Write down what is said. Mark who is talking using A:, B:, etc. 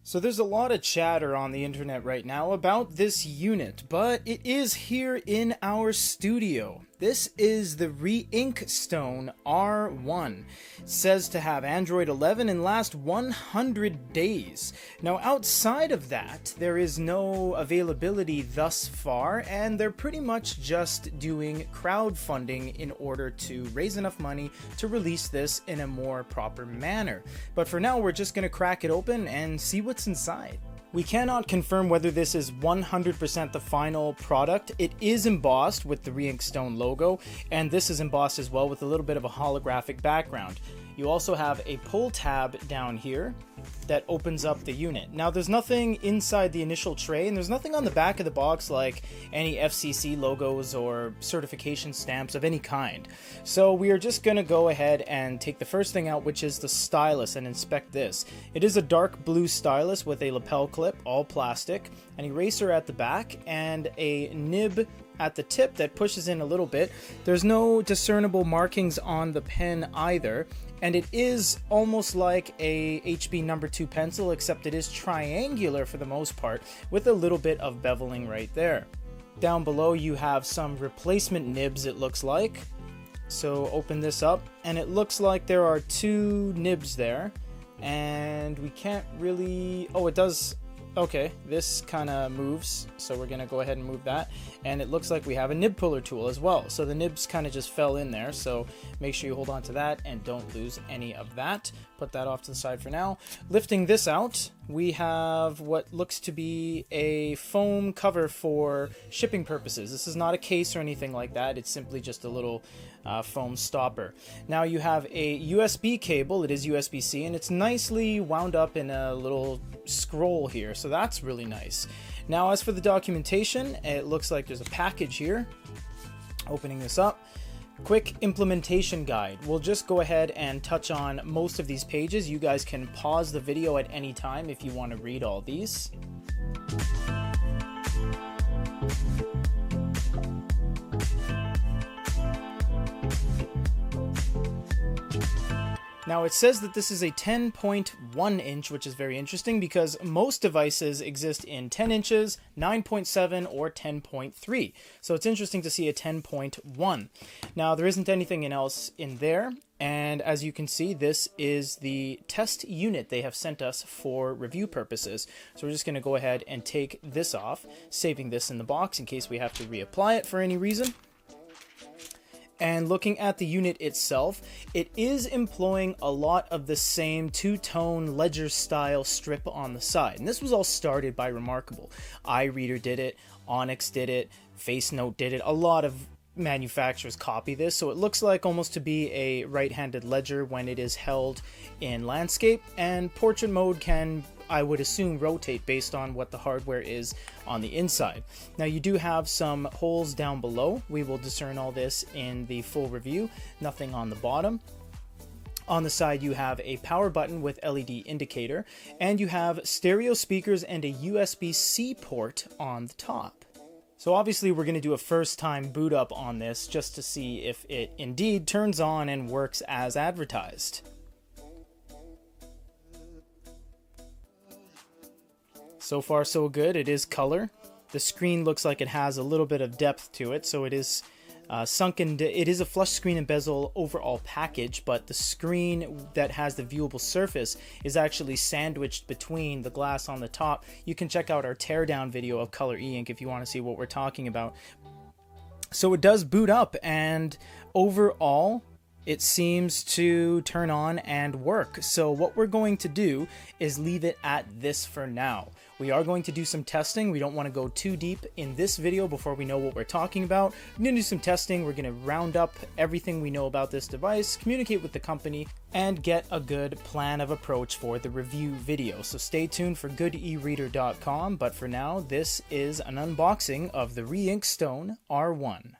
A: So there's a lot of chatter on the internet right now about this unit, but it is here in our studio. This is the Reinkstone R1. It says to have Android 11 and last 100 days. Now outside of that, there is no availability thus far, and they're pretty much just doing crowdfunding in order to raise enough money to release this in a more proper manner. But for now, we're just going to crack it open and see what's inside. We cannot confirm whether this is 100% the final product. It is embossed with the Reinkstone logo, and this is embossed as well with a little bit of a holographic background. You also have a pull tab down here that opens up the unit. Now there's nothing inside the initial tray, and there's nothing on the back of the box like any FCC logos or certification stamps of any kind. So we are just going to go ahead and take the first thing out, which is the stylus, and inspect this. It is a dark blue stylus with a lapel clip, all plastic, an eraser at the back, and a nib at the tip that pushes in a little bit. There's no discernible markings on the pen either, and it is almost like a HB number 2 pencil, except it is triangular for the most part, with a little bit of beveling right there. Down below you have some replacement nibs, it looks like. So open this up, and it looks like there are 2 nibs there, and we can't really... oh, it does... okay, this kind of moves, so we're going to go ahead and move that. And it looks like we have a nib puller tool as well. So the nibs kind of just fell in there, so make sure you hold on to that and don't lose any of that. Put that off to the side for now. Lifting this out, we have what looks to be a foam cover for shipping purposes. This is not a case or anything like that. It's simply just a little foam stopper. Now you have a USB cable. It is USB-C, and it's nicely wound up in a little scroll here, so that's really nice. Now as for the documentation, it looks like there's a package here. Opening this up, quick implementation guide. We'll just go ahead and touch on most of these pages. You guys can pause the video at any time if you want to read all these. Now it says that this is a 10.1 inch, which is very interesting because most devices exist in 10 inches, 9.7, or 10.3. So it's interesting to see a 10.1. Now there isn't anything else in there, and as you can see, this is the test unit they have sent us for review purposes. So we're just going to go ahead and take this off, saving this in the box in case we have to reapply it for any reason. And looking at the unit itself, it is employing a lot of the same two-tone ledger style strip on the side. And this was all started by Remarkable. iReader did it, Onyx did it, FaceNote did it. A lot of manufacturers copy this, so it looks like almost to be a right-handed ledger when it is held in landscape, and portrait mode can, I would assume, rotate based on what the hardware is on the inside. Now you do have some holes down below. We will discern all this in the full review. Nothing on the bottom. On the side you have a power button with LED indicator, and you have stereo speakers and a USB-C port on the top. So obviously we're going to do a first time boot up on this just to see if it indeed turns on and works as advertised. So far so good. It is color. The screen looks like it has a little bit of depth to it, so it is sunken. It is a flush screen and bezel overall package, but the screen that has the viewable surface is actually sandwiched between the glass on the top. You can check out our teardown video of Color E-Ink if you want to see what we're talking about. So it does boot up, and overall it seems to turn on and work. So what we're going to do is leave it at this for now. We are going to do some testing. We don't want to go too deep in this video before we know what we're talking about. We're going to do some testing. We're going to round up everything we know about this device, communicate with the company, and get a good plan of approach for the review video. So stay tuned for goodereader.com. But for now, this is an unboxing of the Reinkstone R1.